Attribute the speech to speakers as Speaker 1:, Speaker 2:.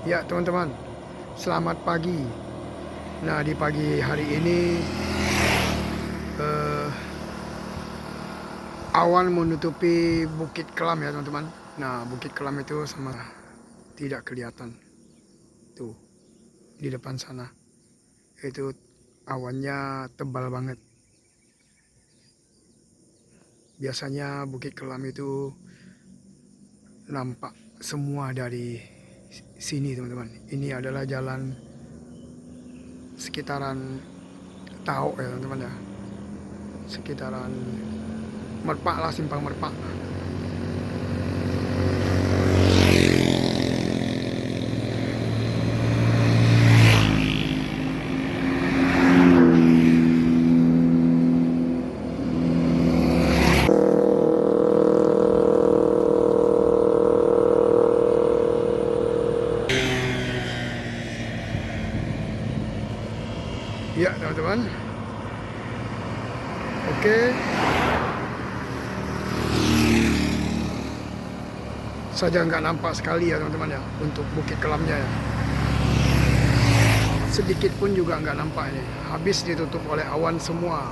Speaker 1: Ya teman-teman, selamat pagi. Nah di pagi hari ini eh, awan menutupi Bukit Kelam ya teman-teman. Nah Bukit Kelam itu sama tidak kelihatan. Tuh di depan sana itu awannya tebal banget. Biasanya Bukit Kelam itu nampak semua dari sini teman-teman. Ini adalah jalan sekitaran Taok ya teman-teman ya. Sekitaran Merpak lah, simpang Merpak. Ya teman-teman, oke, saja nggak nampak sekali ya teman-teman ya untuk Bukit Kelamnya ya. Sedikit pun juga nggak nampak ini, habis ditutup oleh awan semua.